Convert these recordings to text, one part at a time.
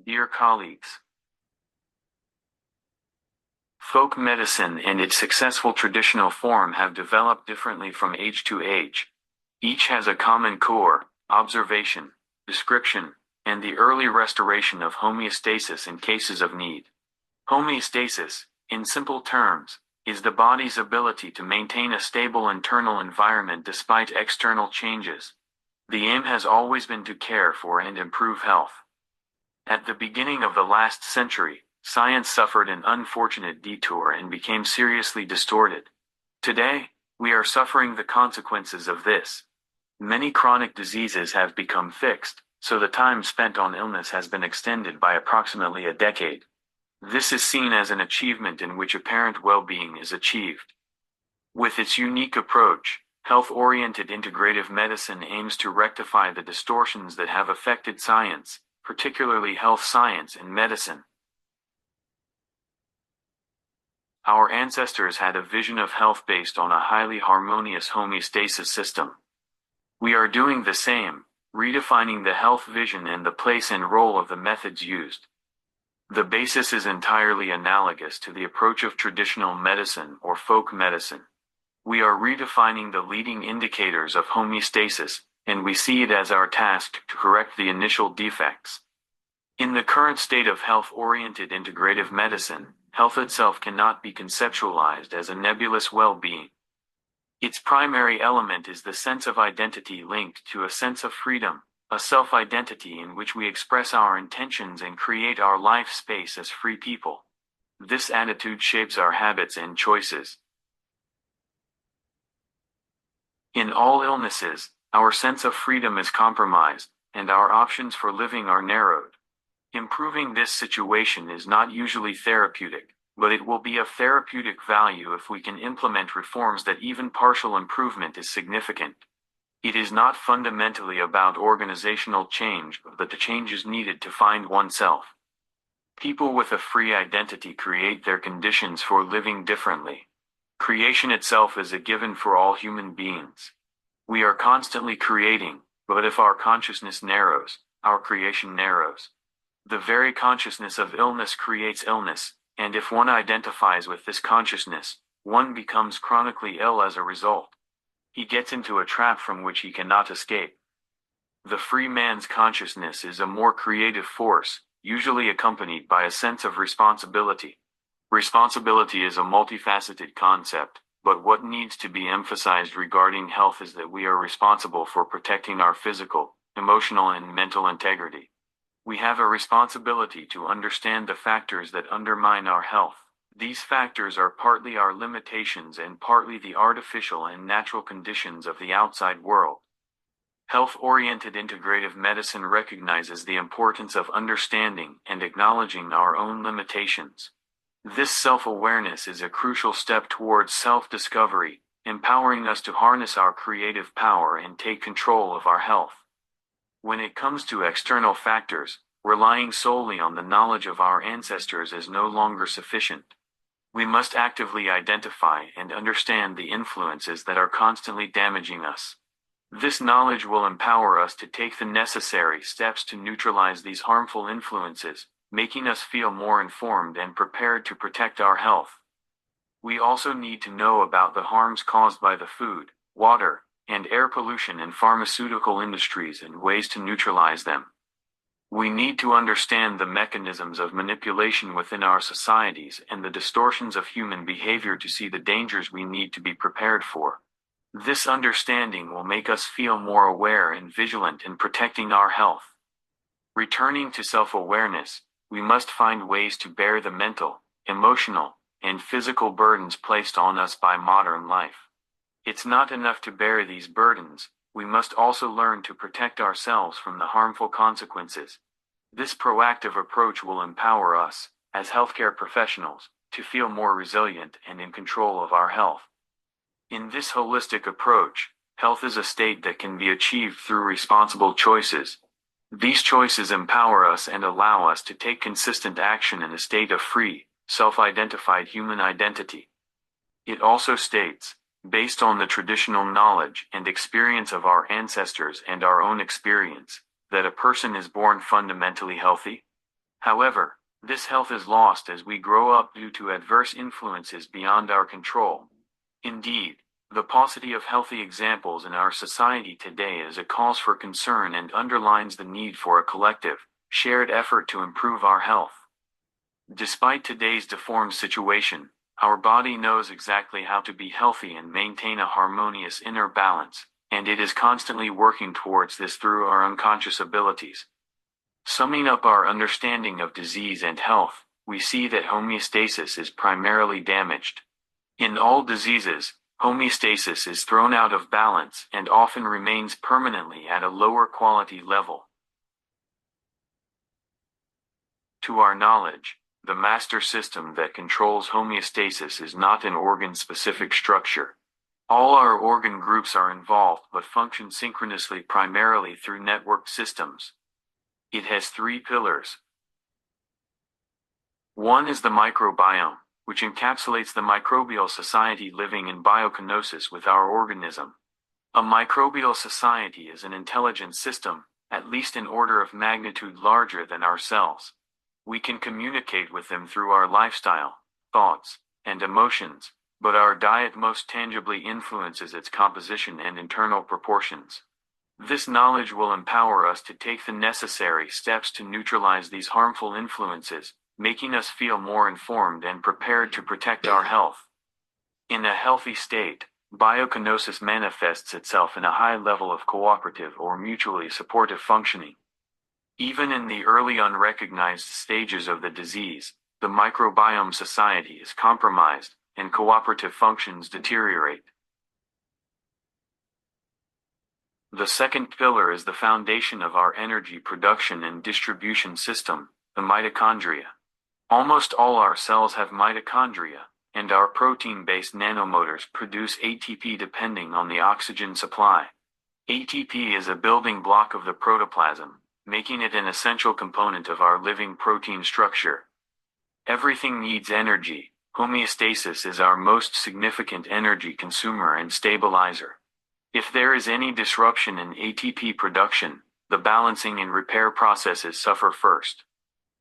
Dear colleagues, folk medicine and its successful traditional form have developed differently from age to age. Each has a common core: observation, description, and the early restoration of homeostasis in cases of need. Homeostasis, in simple terms, is the body's ability to maintain a stable internal environment despite external changes. The aim has always been to care for and improve health. At the beginning of the last century, science suffered an unfortunate detour and became seriously distorted. Today, we are suffering the consequences of this. Many chronic diseases have become fixed, so the time spent on illness has been extended by approximately a decade. This is seen as an achievement in which apparent well-being is achieved. With its unique approach, health-oriented integrative medicine aims to rectify the distortions that have affected science, particularly health science and medicine. Our ancestors had a vision of health based on a highly harmonious homeostasis system. We are doing the same, redefining the health vision and the place and role of the methods used. The basis is entirely analogous to the approach of traditional medicine or folk medicine. We are redefining the leading indicators of homeostasis, and we see it as our task to correct the initial defects. In the current state of health-oriented integrative medicine, health itself cannot be conceptualized as a nebulous well-being. Its primary element is the sense of identity linked to a sense of freedom, a self-identity in which we express our intentions and create our life space as free people. This attitude shapes our habits and choices. In all illnesses, our sense of freedom is compromised, and our options for living are narrowed. Improving this situation is not usually therapeutic, but it will be of therapeutic value if we can implement reforms that even partial improvement is significant. It is not fundamentally about organizational change, but the changes needed to find oneself. People with a free identity create their conditions for living differently. Creation itself is a given for all human beings. We are constantly creating, but if our consciousness narrows, our creation narrows. The very consciousness of illness creates illness, and if one identifies with this consciousness, one becomes chronically ill as a result. He gets into a trap from which he cannot escape. The free man's consciousness is a more creative force, usually accompanied by a sense of responsibility. Responsibility is a multifaceted concept, but what needs to be emphasized regarding health is that we are responsible for protecting our physical, emotional, and mental integrity. We have a responsibility to understand the factors that undermine our health. These factors are partly our limitations and partly the artificial and natural conditions of the outside world. Health-oriented integrative medicine recognizes the importance of understanding and acknowledging our own limitations. This self-awareness is a crucial step towards self-discovery, empowering us to harness our creative power and take control of our health. When it comes to external factors, relying solely on the knowledge of our ancestors is no longer sufficient. We must actively identify and understand the influences that are constantly damaging us. This knowledge will empower us to take the necessary steps to neutralize these harmful influences, making us feel more informed and prepared to protect our health. We also need to know about the harms caused by the food, water, and air pollution in pharmaceutical industries and ways to neutralize them. We need to understand the mechanisms of manipulation within our societies and the distortions of human behavior to see the dangers we need to be prepared for. This understanding will make us feel more aware and vigilant in protecting our health. Returning to self-awareness, we must find ways to bear the mental, emotional, and physical burdens placed on us by modern life. It's not enough to bear these burdens, we must also learn to protect ourselves from the harmful consequences. This proactive approach will empower us, as healthcare professionals, to feel more resilient and in control of our health. In this holistic approach, health is a state that can be achieved through responsible choices. These choices empower us and allow us to take consistent action in a state of free, self-identified human identity. It also states, based on the traditional knowledge and experience of our ancestors and our own experience, that a person is born fundamentally healthy. However, this health is lost as we grow up due to adverse influences beyond our control. Indeed, the paucity of healthy examples in our society today is a cause for concern and underlines the need for a collective, shared effort to improve our health. Despite today's deformed situation, our body knows exactly how to be healthy and maintain a harmonious inner balance, and it is constantly working towards this through our unconscious abilities. Summing up our understanding of disease and health, we see that homeostasis is primarily damaged. In all diseases, homeostasis is thrown out of balance and often remains permanently at a lower quality level. To our knowledge, the master system that controls homeostasis is not an organ-specific structure. All our organ groups are involved but function synchronously primarily through networked systems. It has three pillars. One is the microbiome, which encapsulates the microbial society living in biokinosis with our organism. A microbial society is an intelligent system, at least an order of magnitude larger than our cells. We can communicate with them through our lifestyle, thoughts, and emotions, but our diet most tangibly influences its composition and internal proportions. This knowledge will empower us to take the necessary steps to neutralize these harmful influences, making us feel more informed and prepared to protect our health. In a healthy state, biokinosis manifests itself in a high level of cooperative or mutually supportive functioning. Even in the early unrecognized stages of the disease, the microbiome society is compromised, and cooperative functions deteriorate. The second pillar is the foundation of our energy production and distribution system, the mitochondria. Almost all our cells have mitochondria, and our protein-based nanomotors produce ATP depending on the oxygen supply. ATP is a building block of the protoplasm, making it an essential component of our living protein structure. Everything needs energy. Homeostasis is our most significant energy consumer and stabilizer. If there is any disruption in ATP production, the balancing and repair processes suffer first.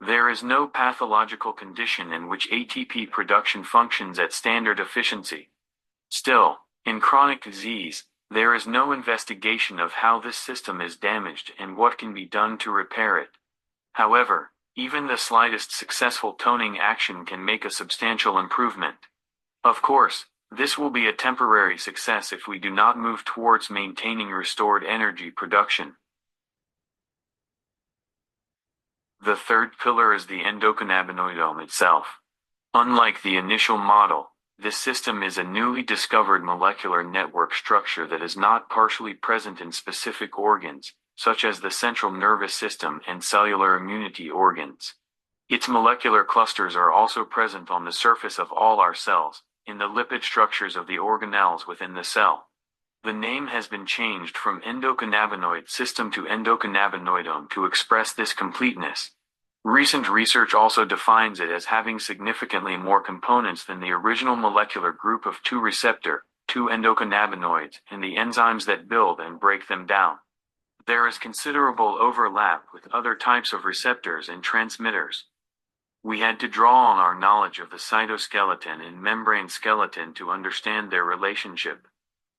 There is no pathological condition in which ATP production functions at standard efficiency. Still, in chronic disease, there is no investigation of how this system is damaged and what can be done to repair it. However, even the slightest successful toning action can make a substantial improvement. Of course, this will be a temporary success if we do not move towards maintaining restored energy production. The third pillar is the endocannabinoidome itself. Unlike the initial model, this system is a newly discovered molecular network structure that is not partially present in specific organs, such as the central nervous system and cellular immunity organs. Its molecular clusters are also present on the surface of all our cells, in the lipid structures of the organelles within the cell. The name has been changed from endocannabinoid system to endocannabinoidome to express this completeness. Recent research also defines it as having significantly more components than the original molecular group of 2 receptor, 2 endocannabinoids, and the enzymes that build and break them down. There is considerable overlap with other types of receptors and transmitters. We had to draw on our knowledge of the cytoskeleton and membrane skeleton to understand their relationship.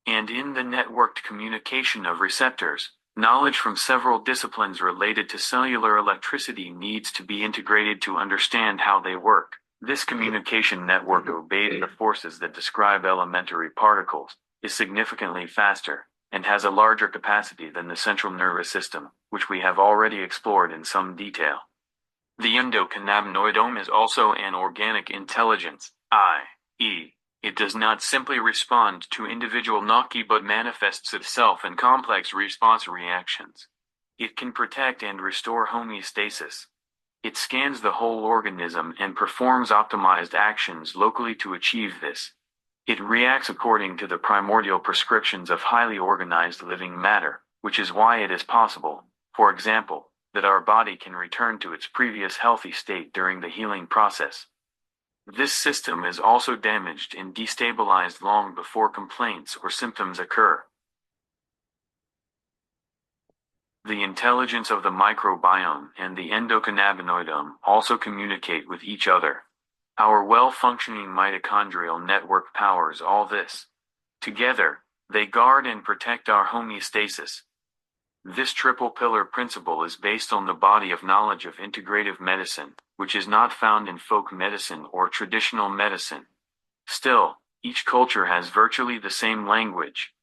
And in the networked communication of receptors, knowledge from several disciplines related to cellular electricity needs to be integrated to understand how they work. This communication network obeys the forces that describe elementary particles, is significantly faster, and has a larger capacity than the central nervous system, which we have already explored in some detail. The endocannabinoidome is also an organic intelligence, i.e., it does not simply respond to individual knocki but manifests itself in complex response reactions. It can protect and restore homeostasis. It scans the whole organism and performs optimized actions locally to achieve this. It reacts according to the primordial prescriptions of highly organized living matter, which is why it is possible, for example, that our body can return to its previous healthy state during the healing process. This system is also damaged and destabilized long before complaints or symptoms occur. The intelligence of the microbiome and the endocannabinoidome also communicate with each other. Our well-functioning mitochondrial network powers all this. Together, they guard and protect our homeostasis. This triple pillar principle is based on the body of knowledge of integrative medicine, which is not found in folk medicine or traditional medicine. Still, each culture has virtually the same language.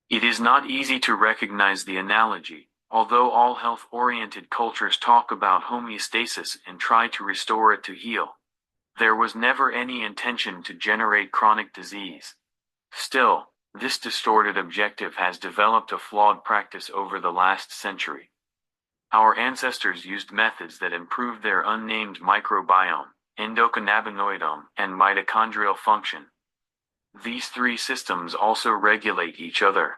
It is not easy to recognize the analogy, although all health-oriented cultures talk about homeostasis and try to restore it to heal. There was never any intention to generate chronic disease. Still, this distorted objective has developed a flawed practice over the last century. Our ancestors used methods that improved their unnamed microbiome, endocannabinoidome, and mitochondrial function. These three systems also regulate each other.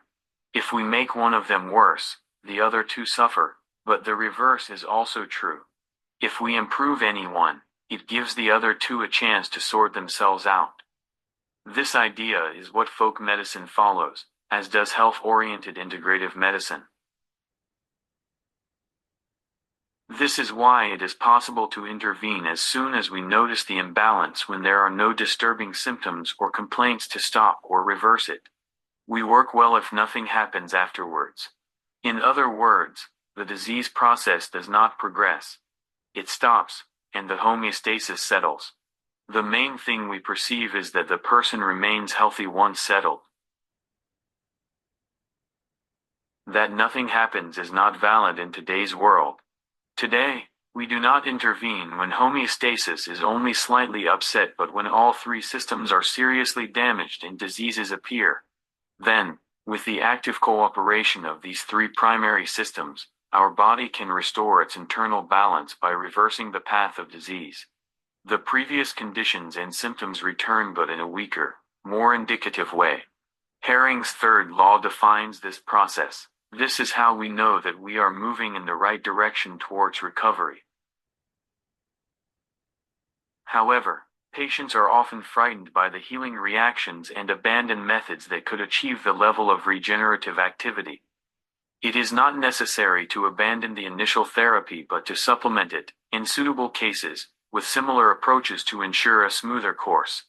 If we make one of them worse, the other two suffer, but the reverse is also true. If we improve any one, it gives the other two a chance to sort themselves out. This idea is what folk medicine follows, as does health-oriented integrative medicine. This is why it is possible to intervene as soon as we notice the imbalance when there are no disturbing symptoms or complaints to stop or reverse it. We work well if nothing happens afterwards. In other words, the disease process does not progress. It stops, and the homeostasis settles. The main thing we perceive is that the person remains healthy once settled. That nothing happens is not valid in today's world. Today, we do not intervene when homeostasis is only slightly upset but when all three systems are seriously damaged and diseases appear. Then, with the active cooperation of these three primary systems, our body can restore its internal balance by reversing the path of disease. The previous conditions and symptoms return but in a weaker, more indicative way. Haring's third law defines this process. This is how we know that we are moving in the right direction towards recovery. However, patients are often frightened by the healing reactions and abandon methods that could achieve the level of regenerative activity. It is not necessary to abandon the initial therapy but to supplement it, in suitable cases, with similar approaches to ensure a smoother course.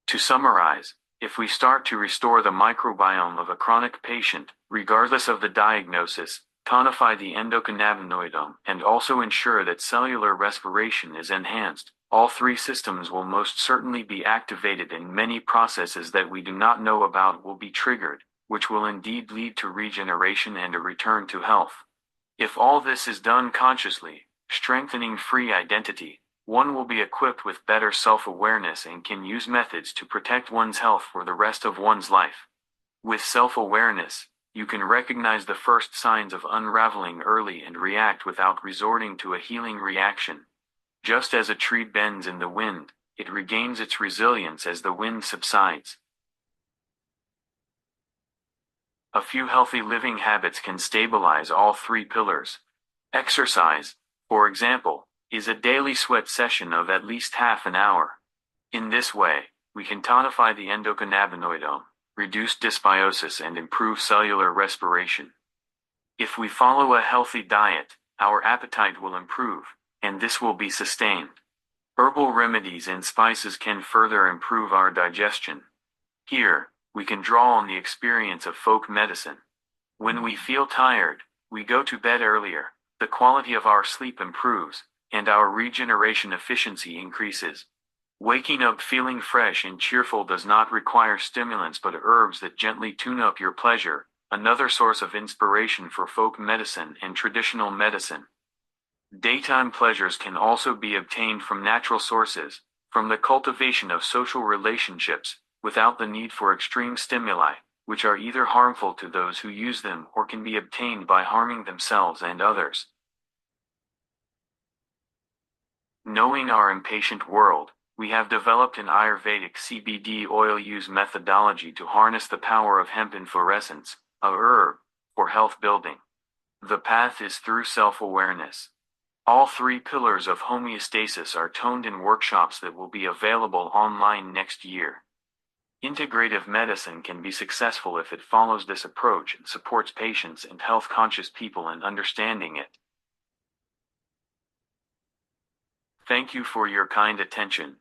To summarize, if we start to restore the microbiome of a chronic patient, regardless of the diagnosis, tonify the endocannabinoidome, and also ensure that cellular respiration is enhanced, all three systems will most certainly be activated and many processes that we do not know about will be triggered, which will indeed lead to regeneration and a return to health. If all this is done consciously, strengthening free identity, one will be equipped with better self-awareness and can use methods to protect one's health for the rest of one's life. With self-awareness, you can recognize the first signs of unraveling early and react without resorting to a healing reaction. Just as a tree bends in the wind, it regains its resilience as the wind subsides. A few healthy living habits can stabilize all three pillars. Exercise, for example, is a daily sweat session of at least half an hour. In this way, we can tonify the endocannabinoidome, reduce dysbiosis and improve cellular respiration. If we follow a healthy diet, our appetite will improve, and this will be sustained. Herbal remedies and spices can further improve our digestion. Here, we can draw on the experience of folk medicine. When we feel tired, we go to bed earlier, the quality of our sleep improves, and our regeneration efficiency increases. Waking up feeling fresh and cheerful does not require stimulants but herbs that gently tune up your pleasure, another source of inspiration for folk medicine and traditional medicine. Daytime pleasures can also be obtained from natural sources, from the cultivation of social relationships, without the need for extreme stimuli, which are either harmful to those who use them or can be obtained by harming themselves and others. Knowing our impatient world, we have developed an Ayurvedic CBD oil use methodology to harness the power of hemp inflorescence, a herb, for health building. The path is through self-awareness. All three pillars of homeostasis are toned in workshops that will be available online next year. Integrative medicine can be successful if it follows this approach and supports patients and health-conscious people in understanding it. Thank you for your kind attention.